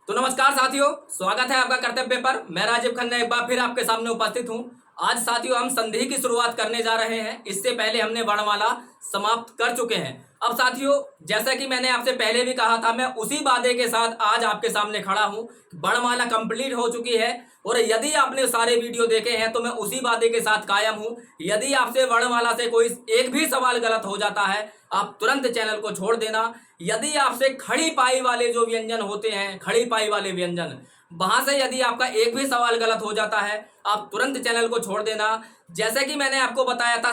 तो नमस्कार साथियों, स्वागत है आपका कर्तव्य पर। मैं राजीव खन्ना एक बार फिर आपके सामने उपस्थित हूं। आज साथियों हम संधि की शुरुआत करने जा रहे हैं। इससे पहले हमने वर्णमाला समाप्त कर चुके हैं। अब साथियों, जैसा कि मैंने आपसे पहले भी कहा था, मैं उसी वादे के साथ आज आपके सामने खड़ा हूं। वर्णमाला कंप्लीट हो चुकी है और यदि आपने सारे वीडियो देखे हैं तो मैं उसी वादे के साथ कायम हूं। यदि आपसे वर्णमाला से कोई एक भी सवाल गलत हो जाता है, आप तुरंत चैनल को छोड़ देना। यदि आपसे खड़ी पाई वाले जो व्यंजन होते हैं, खड़ी पाई वाले व्यंजन, वहां से यदि आपका एक भी सवाल गलत हो जाता है, आप तुरंत चैनल को छोड़ देना। जैसे कि मैंने आपको बताया था,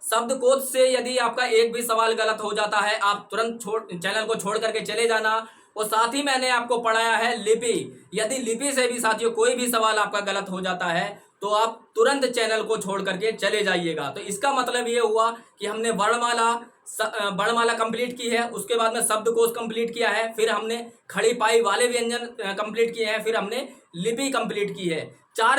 शब्दकोश से यदि आपका एक भी सवाल गलत हो जाता है, आप तुरंत चैनल को छोड़ करके चले जाना। और साथ ही मैंने आपको पढ़ाया है लिपि। यदि लिपि से भी साथियों कोई भी सवाल आपका गलत हो जाता है तो आप तुरंत चैनल को छोड़ करके चले जाइएगा। तो इसका मतलब ये हुआ कि हमने वर्णमाला कंप्लीट की है, उसके बाद में शब्दकोश कंप्लीट किया है, फिर हमने खड़ी पाई वाले व्यंजन कंप्लीट किए हैं, फिर हमने लिपि कंप्लीट की है। 5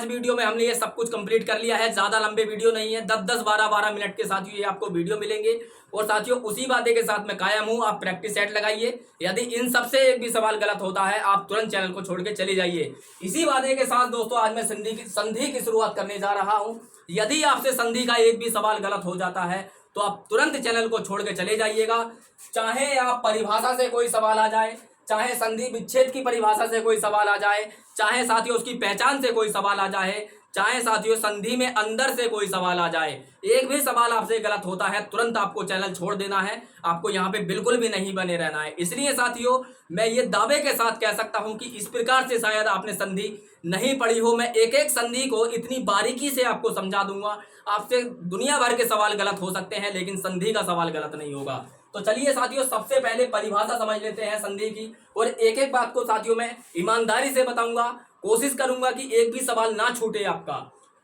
वीडियो में हमने ये सब कुछ कंप्लीट कर लिया है। ज्यादा लंबे वीडियो नहीं है, 10-10, 12-12 मिनट के साथियों ये आपको वीडियो मिलेंगे। और साथियों उसी वादे के साथ मैं कायम हूं, आप प्रैक्टिस सेट लगाइए। यदि इन सबसे एक भी सवाल गलत होता है, आप तुरंत चैनल को छोड़ के चले जाइए। इसी वादे के साथ दोस्तों आज मैं संधि की शुरुआत करने जा रहा हूं। यदि आपसे संधि का एक भी सवाल गलत हो जाता है तो आप तुरंत चैनल को छोड़ के चले जाइएगा। चाहे आप परिभाषा से कोई सवाल आ जाए, चाहे संधि विच्छेद की परिभाषा से कोई सवाल आ जाए, चाहे साथियों उसकी पहचान से कोई सवाल आ जाए, चाहे साथियों संधि में अंदर से कोई सवाल आ जाए, एक भी सवाल आपसे गलत होता है तुरंत आपको चैनल छोड़ देना है। आपको यहाँ पे बिल्कुल भी नहीं बने रहना है। इसलिए साथियों मैं ये दावे के साथ कह सकता हूं कि इस प्रकार से शायद आपने संधि नहीं पढ़ी हो। मैं एक एक संधि को इतनी बारीकी से आपको समझा दूंगा। आपसे दुनिया भर के सवाल गलत हो सकते हैं लेकिन संधि का सवाल गलत नहीं होगा। तो चलिए साथियों सबसे पहले परिभाषा समझ लेते हैं संधि की, और एक एक बात को साथियों मैं ईमानदारी से बताऊंगा, कोशिश करूंगा कि एक भी सवाल ना छूटे आपका।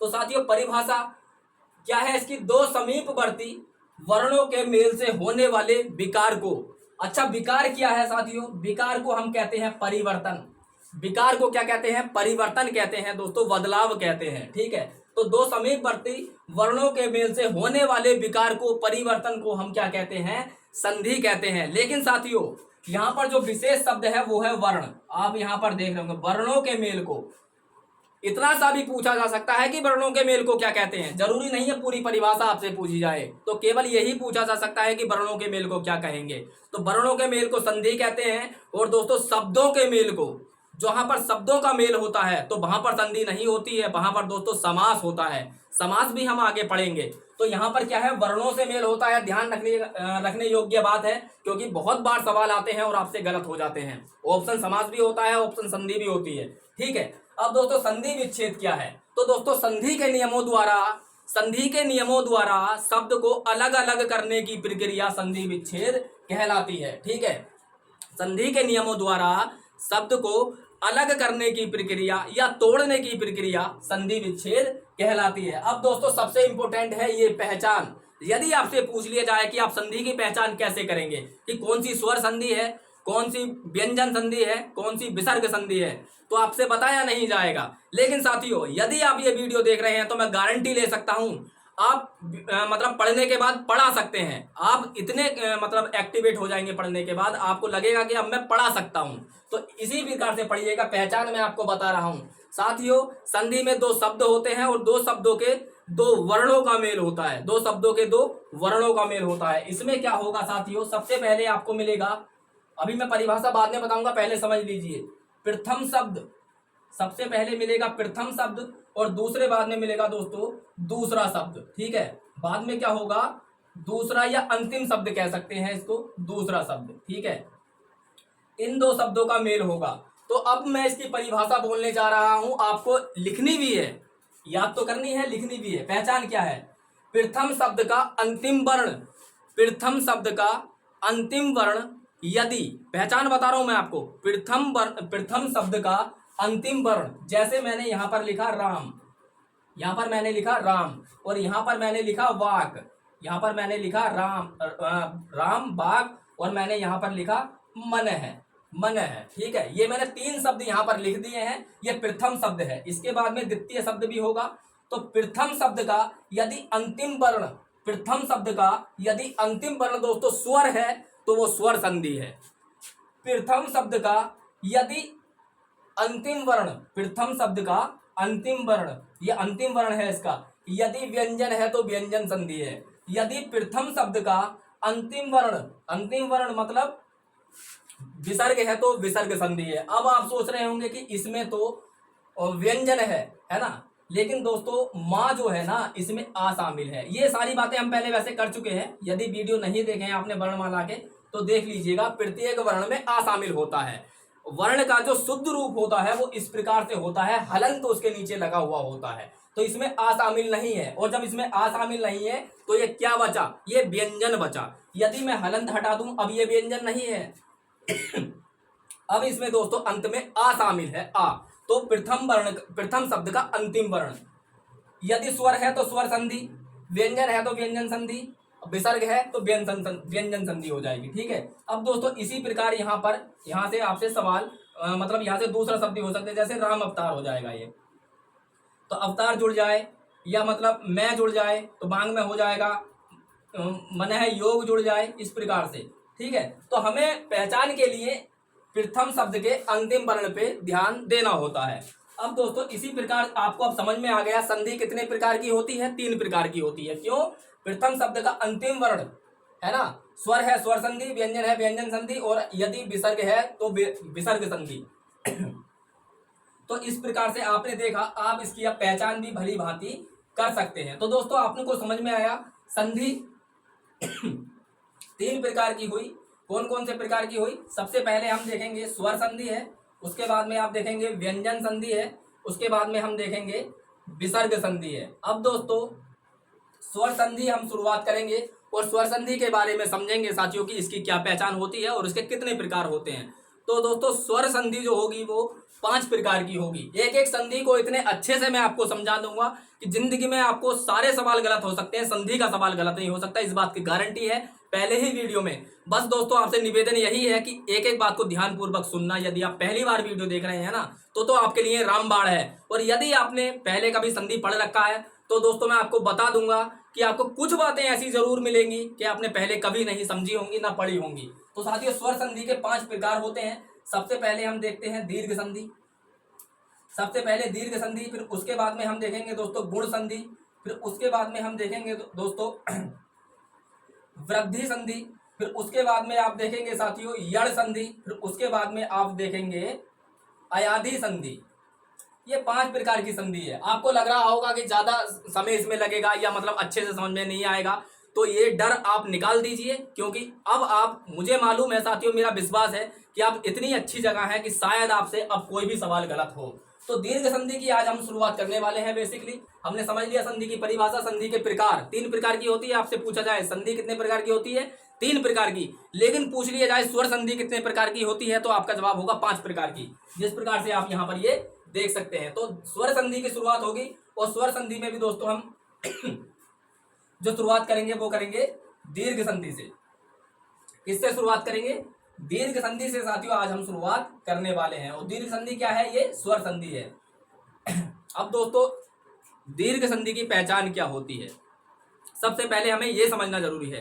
तो साथियों परिभाषा क्या है इसकी? दो समीपवर्ती वर्णों के मेल से होने वाले विकार को, अच्छा विकार क्या है साथियों? विकार को हम कहते हैं परिवर्तन। विकार को क्या कहते हैं? परिवर्तन कहते हैं दोस्तों, बदलाव कहते हैं। ठीक है, तो दो समीपवर्ती वर्णों के मेल से होने वाले विकार को, परिवर्तन को हम क्या कहते हैं? संधि कहते हैं। लेकिन साथियों यहाँ पर जो विशेष शब्द है वो है वर्ण। आप यहाँ पर देख रहे होंगे वर्णों के मेल को। इतना सा भी पूछा जा सकता है कि वर्णों के मेल को क्या कहते हैं। जरूरी नहीं है पूरी परिभाषा आपसे पूछी जाए, तो केवल यही पूछा जा सकता है कि वर्णों के मेल को क्या कहेंगे। तो वर्णों के मेल को संधि कहते हैं। और दोस्तों शब्दों के मेल को, जहां पर शब्दों का मेल होता है तो वहां पर संधि नहीं होती है, वहां पर दोस्तों समास होता है। समास भी हम आगे पढ़ेंगे। तो यहाँ पर क्या है? वर्णों से मेल होता है। ध्यान रखने योग्य बात है, क्योंकि बहुत बार सवाल आते हैं और आपसे गलत हो जाते हैं। ऑप्शन समास भी होता है, ऑप्शन संधि भी होती है। ठीक है, अब दोस्तों संधि विच्छेद क्या है? तो दोस्तों संधि के नियमों द्वारा शब्द को अलग अलग करने की प्रक्रिया संधि विच्छेद कहलाती है। ठीक है, संधि के नियमों द्वारा शब्द को अलग करने की प्रक्रिया या तोड़ने की प्रक्रिया संधि विच्छेद कहलाती है। अब दोस्तों सबसे इंपॉर्टेंट है ये पहचान। यदि आपसे पूछ लिया जाए कि आप संधि की पहचान कैसे करेंगे, कि कौन सी स्वर संधि है, कौन सी व्यंजन संधि है, कौन सी विसर्ग संधि है, तो आपसे बताया नहीं जाएगा। लेकिन साथियों यदि आप ये वीडियो देख रहे हैं तो मैं गारंटी ले सकता हूं, आप मतलब पढ़ने के बाद पढ़ा सकते हैं। आप इतने मतलब एक्टिवेट हो जाएंगे पढ़ने के बाद, आपको लगेगा कि अब मैं पढ़ा सकता हूं। तो इसी प्रकार से पढ़िएगा। पहचान मैं आपको बता रहा हूं साथियों। संधि में दो शब्द होते हैं और दो शब्दों के दो वर्णों का मेल होता है। दो शब्दों के दो वर्णों का मेल होता है। इसमें क्या होगा साथियों? सबसे पहले आपको मिलेगा, अभी मैं परिभाषा बाद में बताऊंगा, पहले समझ लीजिए। प्रथम शब्द सबसे पहले मिलेगा, प्रथम शब्द, और दूसरे बाद में मिलेगा दोस्तों दूसरा शब्द। ठीक है, बाद में क्या होगा? दूसरा या अंतिम शब्द कह सकते हैं इसको, दूसरा शब्द। ठीक है, इन दो शब्दों का मेल होगा। तो अब मैं इसकी परिभाषा बोलने जा रहा हूं, आपको लिखनी भी है, याद तो करनी है, लिखनी भी है। पहचान क्या है? प्रथम शब्द का अंतिम वर्ण, प्रथम शब्द का अंतिम वर्ण यदि, पहचान बता रहा हूं मैं आपको, प्रथम शब्द का अंतिम वर्ण, जैसे मैंने यहां पर लिखा राम, यहां पर मैंने लिखा राम, और यहां पर मैंने लिखा वाक, यहां पर मैंने लिखा राम वाक, और मैंने यहां पर लिखा मन है, मन है। ठीक है, ये मैंने 3 शब्द यहां पर लिख दिए हैं। ये प्रथम शब्द है। इसके बाद में द्वितीय शब्द भी होगा। तो प्रथम शब्द का यदि अंतिम वर्ण, प्रथम शब्द का यदि अंतिम वर्ण दोस्तों स्वर है तो वो स्वर संधि है। प्रथम शब्द का यदि अंतिम वर्ण, प्रथम शब्द का अंतिम वर्ण, ये अंतिम वर्ण है इसका, यदि व्यंजन है तो व्यंजन संधि है। यदि प्रथम शब्द का अंतिम वर्ण, अंतिम वर्ण मतलब विसर्ग है तो विसर्ग संधि है। अब आप सोच रहे होंगे कि इसमें तो व्यंजन है ना, लेकिन दोस्तों माँ जो है ना इसमें आ शामिल है। ये सारी बातें हम पहले वैसे कर चुके हैं, यदि वीडियो नहीं देखे हैं आपने वर्णमाला के तो देख लीजिएगा। प्रत्येक वर्ण में आ शामिल होता है। वर्ण का जो शुद्ध रूप होता है वो इस प्रकार से होता है, हलंत तो उसके नीचे लगा हुआ होता है, तो इसमें आ शामिल नहीं है। और जब इसमें आ शामिल नहीं है तो ये क्या बचा, ये व्यंजन बचा। यदि मैं हलंत हटा दूं, अब ये व्यंजन नहीं है अब इसमें दोस्तों अंत में आ शामिल है, आ। तो प्रथम वर्ण, प्रथम शब्द का अंतिम वर्ण, यदि स्वर है तो स्वर संधि, व्यंजन है तो व्यंजन संधि, विसर्ग है तो व्यंजन संधि हो जाएगी। ठीक है। अब दोस्तों इसी प्रकार यहाँ पर, यहाँ से आपसे सवाल मतलब यहाँ से दूसरा शब्द हो सकते हैं, जैसे राम अवतार हो जाएगा ये, तो अवतार जुड़ जाए, या मतलब मैं जुड़ जाए तो बांग में हो जाएगा, मन है योग जुड़ जाए, इस प्रकार से। ठीक है। तो हमें पहचान के लिए प्रथम शब्द के अंतिम वर्ण पे ध्यान देना होता है। अब दोस्तों इसी प्रकार आपको अब समझ में आ गया संधि कितने प्रकार की होती है, 3 प्रकार की होती है। क्यों? प्रथम शब्द का अंतिम वर्ण है ना, स्वर है स्वर संधि, व्यंजन है व्यंजन संधि, और यदि विसर्ग है तो विसर्ग संधि तो इस प्रकार से आपने देखा, आप इसकी अब पहचान भी भली भांति कर सकते हैं। तो दोस्तों आपने को समझ में आया संधि 3 प्रकार की हुई। कौन कौन से प्रकार की हुई? सबसे पहले हम देखेंगे स्वर संधि है, उसके बाद में आप देखेंगे व्यंजन संधि है, उसके बाद में हम देखेंगे विसर्ग संधि है। अब दोस्तों स्वर संधि हम शुरुआत करेंगे और स्वर संधि के बारे में समझेंगे साथियों की इसकी क्या पहचान होती है और इसके कितने प्रकार होते हैं। तो दोस्तों स्वर संधि जो होगी वो 5 प्रकार की होगी। एक एक संधि को इतने अच्छे से मैं आपको समझा दूंगा कि जिंदगी में आपको सारे सवाल गलत हो सकते हैं, संधि का सवाल गलत नहीं हो सकता, इस बात की गारंटी है पहले ही वीडियो में। बस दोस्तों आपसे निवेदन यही है कि एक एक बात को ध्यानपूर्वक सुनना। यदि आप पहली बार वीडियो देख रहे हैं ना तो आपके लिए रामबाण है, और यदि आपने पहले कभी संधि पढ़ रखा है तो दोस्तों मैं आपको बता दूंगा कि आपको कुछ बातें ऐसी जरूर मिलेंगी कि आपने पहले कभी नहीं समझी होंगी ना पढ़ी होंगी। तो साथियों स्वर संधि के 5 प्रकार होते हैं। सबसे पहले हम देखते हैं दीर्घ संधि, सबसे पहले दीर्घ संधि, फिर उसके बाद में हम देखेंगे दोस्तों गुण संधि, फिर उसके बाद में हम देखेंगे दोस्तों वृद्धि संधि, फिर उसके बाद में आप देखेंगे साथियों यड़ संधि, फिर उसके बाद में आप देखेंगे अयाधि संधि। ये 5 प्रकार की संधि है। आपको लग रहा होगा कि ज्यादा समय इसमें लगेगा या मतलब अच्छे से समझ में नहीं आएगा, तो ये डर आप निकाल दीजिए, क्योंकि अब आप, मुझे मालूम है साथियों, मेरा विश्वास है कि आप इतनी अच्छी जगह है कि शायद आपसे अब कोई भी सवाल गलत हो। तो दीर्घ संधि की आज हम शुरुआत करने वाले हैं। बेसिकली हमने समझ लिया संधि की परिभाषा, संधि के प्रकार 3 प्रकार की होती है। आपसे पूछा जाए संधि कितने प्रकार की होती है, 3 प्रकार की, लेकिन पूछ लिया जाए स्वर संधि कितने प्रकार की होती है तो आपका जवाब होगा 5 प्रकार की, जिस प्रकार से आप यहाँ पर ये देख सकते हैं। तो स्वर संधि की शुरुआत होगी, और स्वर संधि में भी दोस्तों हम जो शुरुआत करेंगे वो करेंगे दीर्घ संधि से। किससे शुरुआत करेंगे? दीर्घ संधि से साथियों आज हम शुरुआत करने वाले हैं। और दीर्घ संधि क्या है? ये स्वर संधि है। अब दोस्तों दीर्घ संधि की पहचान क्या होती है, सबसे पहले हमें ये समझना जरूरी है।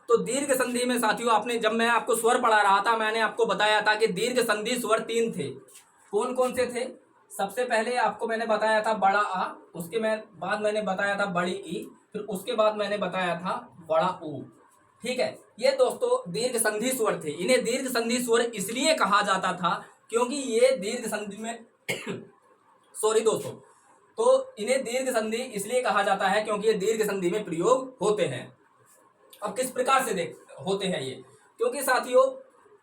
तो दीर्घ संधि में साथियों, आपने, जब मैं आपको स्वर पढ़ा रहा था मैंने आपको बताया था कि दीर्घ संधि स्वर 3 थे। कौन कौन से थे? सबसे पहले आपको मैंने बताया था बड़ा आ, उसके बाद मैंने बताया था बड़ी ई, फिर उसके बाद मैंने बताया था बड़ा ऊ। ठीक है। ये दोस्तों दीर्घ संधि स्वर थे। इन्हें दीर्घ संधि स्वर इसलिए कहा जाता था क्योंकि ये दीर्घ संधि में सॉरी दोस्तों, तो इन्हें दीर्घ संधि इसलिए कहा जाता है क्योंकि ये दीर्घ संधि में प्रयोग होते हैं। अब किस प्रकार से होते हैं ये? क्योंकि साथियों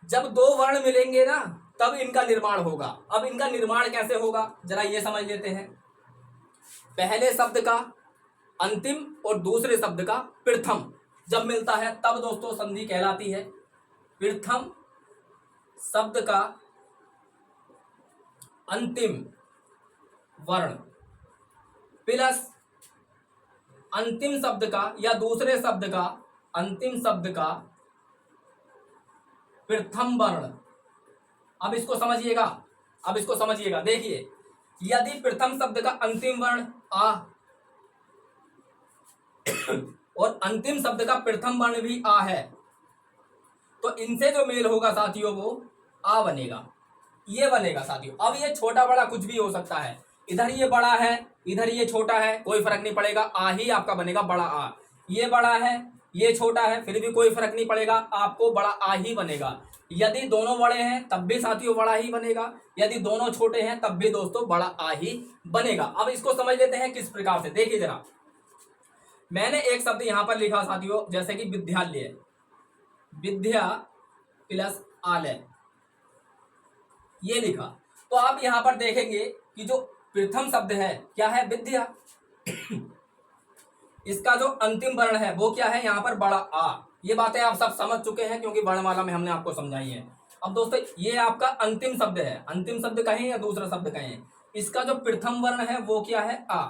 जब 2 वर्ण मिलेंगे ना तब इनका निर्माण होगा। अब इनका निर्माण कैसे होगा जरा ये समझ लेते हैं। पहले शब्द का अंतिम और दूसरे शब्द का प्रथम जब मिलता है तब दोस्तों संधि कहलाती है। प्रथम शब्द का अंतिम वर्ण प्लस अंतिम शब्द का या दूसरे शब्द का अंतिम शब्द का प्रथम वर्ण। अब इसको समझिएगा, अब इसको समझिएगा। देखिए यदि प्रथम शब्द का अंतिम वर्ण आ और अंतिम शब्द का प्रथम वर्ण भी आ है तो इनसे जो मेल होगा साथियों वो आ बनेगा, ये बनेगा साथियों। अब ये छोटा बड़ा कुछ भी हो सकता है, इधर ये बड़ा है इधर ये छोटा है, कोई फर्क नहीं पड़ेगा, आ ही आपका बनेगा बड़ा आ। ये बड़ा है ये छोटा है, फिर भी कोई फर्क नहीं पड़ेगा, आपको बड़ा आ ही बनेगा। यदि दोनों बड़े हैं तब भी साथियों बड़ा ही बनेगा, यदि दोनों छोटे हैं तब भी दोस्तों बड़ा आ ही बनेगा। अब इसको समझ लेते हैं किस प्रकार से। देखिए जरा, मैंने एक शब्द यहां पर लिखा साथियों, जैसे कि विद्यालय, विद्या प्लस आलय, ये लिखा। तो आप यहां पर देखेंगे कि जो प्रथम शब्द है क्या है, विद्या। इसका जो अंतिम वर्ण है वो क्या है, यहाँ पर बड़ा आ। ये बातें आप सब समझ चुके हैं क्योंकि वर्णमाला में हमने आपको समझाई है। अब दोस्तों ये आपका अंतिम शब्द है, अंतिम शब्द कहें या दूसरा शब्द कहें, इसका जो प्रथम वर्ण है वो क्या है, आ।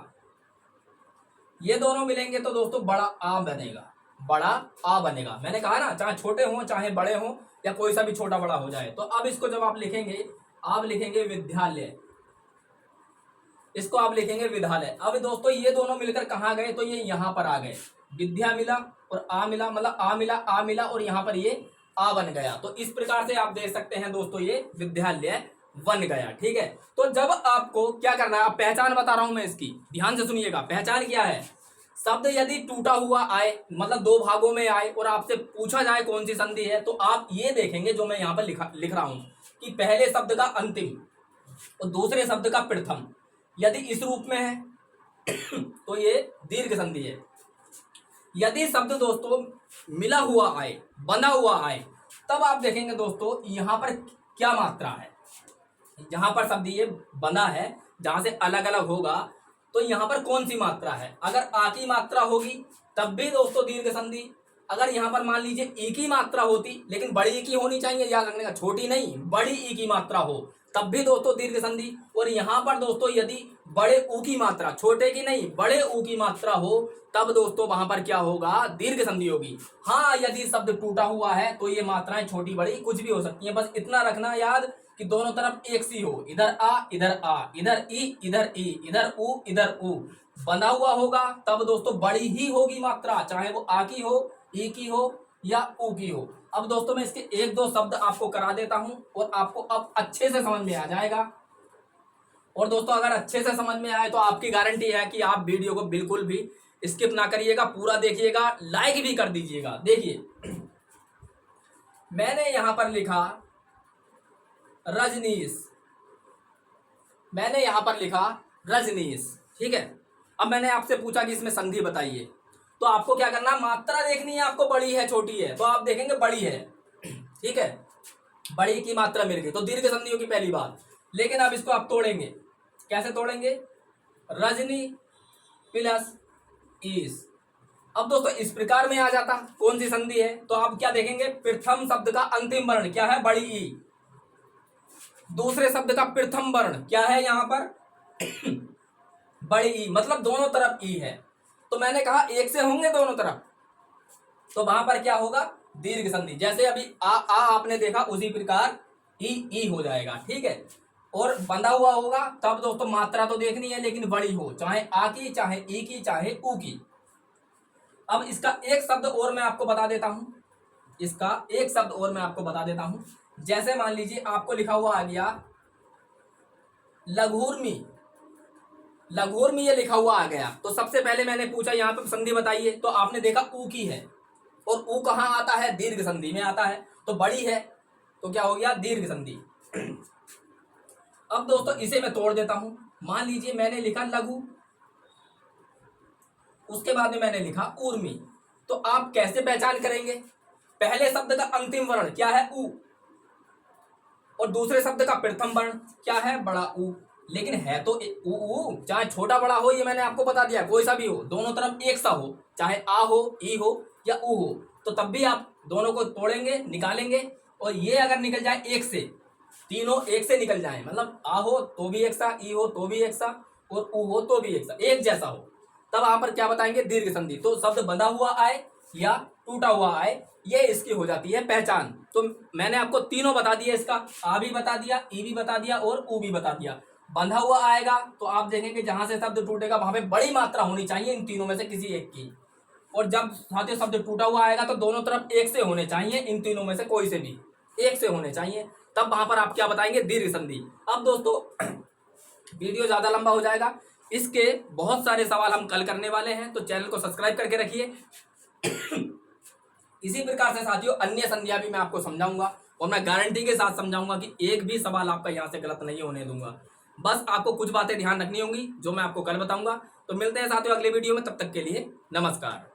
ये दोनों मिलेंगे तो दोस्तों बड़ा आ बनेगा, बड़ा आ बनेगा। मैंने कहा ना, चाहे छोटे हों चाहे बड़े हों या कोई सा भी छोटा बड़ा हो जाए। तो अब इसको जब आप लिखेंगे, आप लिखेंगे विद्यालय, इसको आप लिखेंगे विद्यालय। अब दोस्तों ये दोनों मिलकर कहाँ गए, तो ये यहाँ पर आ गए, विद्या मिला और आ मिला, मतलब आ मिला और यहाँ पर ये आ बन गया। तो इस प्रकार से आप देख सकते हैं दोस्तों ये विद्यालय बन गया। ठीक है, तो जब आपको क्या करना है, आप पहचान बता रहा हूं मैं इसकी, ध्यान से सुनिएगा। पहचान क्या है, शब्द यदि टूटा हुआ आए, मतलब दो भागों में आए और आपसे पूछा जाए कौन सी संधि है, तो आप ये देखेंगे जो मैं यहाँ पर लिख रहा हूं कि पहले शब्द का अंतिम और दूसरे शब्द का प्रथम यदि इस रूप में है तो ये दीर्घ संधि है। यदि शब्द दोस्तों मिला हुआ आए, बंधा हुआ आए, तब आप देखेंगे दोस्तों यहाँ पर क्या मात्रा है। जहां पर शब्द ये बंधा है, जहां से अलग अलग होगा, तो यहाँ पर कौन सी मात्रा है। अगर आ की मात्रा होगी तब भी दोस्तों दीर्घ संधि। अगर यहाँ पर मान लीजिए ई की मात्रा होती, लेकिन बड़ी ई की होनी चाहिए, याद रखने का, छोटी नहीं, बड़ी ई की मात्रा हो, तब भी दोस्तों दीर्घ संधि। और यहाँ पर दोस्तों यदि बड़े ऊ की मात्रा, छोटे की नहीं, बड़े ऊ की मात्रा हो, तब दोस्तों वहां पर क्या होगा, दीर्घ संधि होगी। हाँ, यदि शब्द टूटा हुआ है तो ये मात्राएं छोटी बड़ी कुछ भी हो सकती हैं, बस इतना रखना याद कि दोनों तरफ एक सी हो, इधर आ इधर आ, इधर ई इधर ई, इधर ऊ इधर ऊ। बंधा हुआ होगा तब दोस्तों बड़ी ही होगी मात्रा, चाहे वो आ की हो, ई की हो या ऊ की हो। अब दोस्तों मैं इसके एक दो शब्द आपको करा देता हूं और आपको अब अच्छे से समझ में आ जाएगा। और दोस्तों अगर अच्छे से समझ में आए तो आपकी गारंटी है कि आप वीडियो को बिल्कुल भी स्किप ना करिएगा, पूरा देखिएगा, लाइक भी कर दीजिएगा। देखिए मैंने यहां पर लिखा रजनीश, मैंने यहां पर लिखा रजनीश। ठीक है, अब मैंने आपसे पूछा कि इसमें संधि बताइए, तो आपको क्या करना, मात्रा देखनी है आपको, बड़ी है छोटी है, तो आप देखेंगे बड़ी है। ठीक है, बड़ी की मात्रा मिल गई तो दीर्घ संधि होगी पहली बात। लेकिन अब इसको आप तोड़ेंगे, कैसे तोड़ेंगे, रजनी प्लस ईस। अब दोस्तों इस प्रकार में आ जाता कौन सी संधि है, तो आप क्या देखेंगे, प्रथम शब्द का अंतिम वर्ण क्या है, बड़ी ई, दूसरे शब्द का प्रथम वर्ण क्या है यहाँ पर बड़ी ई, मतलब दोनों तरफ ई है। तो मैंने कहा एक से होंगे दोनों तरफ, तो वहां पर क्या होगा, दीर्घ संधि। जैसे अभी आ आपने देखा, उसी प्रकार ई हो जाएगा। ठीक है, और बंधा हुआ होगा तब दोस्तों मात्रा तो देखनी है, लेकिन बड़ी हो, चाहे आ की, चाहे ई की, चाहे ऊ की। अब इसका एक शब्द और मैं आपको बता देता हूं, इसका एक शब्द और मैं आपको बता देता हूं। जैसे मान लीजिए आपको लिखा हुआ आ गया लघुर्मी, लघुर्मी ये लिखा हुआ आ गया, तो सबसे पहले मैंने पूछा यहाँ पे संधि बताइए, तो आपने देखा ऊ की है, और ऊ कहाँ आता है, दीर्घ संधि में आता है, तो बड़ी है तो क्या हो गया, दीर्घ संधि। अब दोस्तों इसे मैं तोड़ देता हूं। मान लीजिए मैंने लिखा लघु, उसके बाद में मैंने लिखा ऊर्मी, तो आप कैसे पहचान करेंगे, पहले शब्द का अंतिम वर्ण क्या है, ऊ, और दूसरे शब्द का प्रथम वर्ण क्या है, बड़ा ऊ। लेकिन है तो ऊ, चाहे छोटा बड़ा हो, ये मैंने आपको बता दिया, कोई सा भी हो, दोनों तरफ एक सा हो, चाहे आ हो, ई हो या ऊ हो, तो तब भी आप दोनों को तोड़ेंगे, निकालेंगे, और ये अगर निकल जाए एक से, तीनों एक से निकल जाए, मतलब आ हो तो भी एक सा, ई हो तो भी एक सा, और ऊ हो तो भी एक सा, एक जैसा हो, तब वहां पर क्या बताएंगे, दीर्घ संधि। तो शब्द बंधा हुआ आए या टूटा हुआ आए, ये इसकी हो जाती है पहचान। तो मैंने आपको तीनों बता दिया, इसका आ भी बता दिया, ई भी बता दिया और ऊ भी बता दिया। बंधा हुआ आएगा तो आप देखेंगे जहां से शब्द टूटेगा वहां पे बड़ी मात्रा होनी चाहिए इन तीनों में से किसी एक की, और जब साथियों शब्द टूटा हुआ आएगा तो दोनों तरफ एक से होने चाहिए, इन तीनों में से कोई से भी एक से होने चाहिए। तब वहां पर आप क्या बताएंगे, दीर्घ संधि। अब दोस्तों वीडियो ज्यादा लंबा हो जाएगा, इसके बहुत सारे सवाल हम कल करने वाले हैं, तो चैनल को सब्सक्राइब करके रखिए। इसी प्रकार से साथियों अन्य संधियां भी मैं आपको समझाऊंगा और मैं गारंटी के साथ समझाऊंगा कि एक भी सवाल आपका यहां से गलत नहीं होने दूंगा। बस आपको कुछ बातें ध्यान रखनी होंगी जो मैं आपको कल बताऊंगा। तो मिलते हैं साथियों अगले वीडियो में, तब तक के लिए नमस्कार।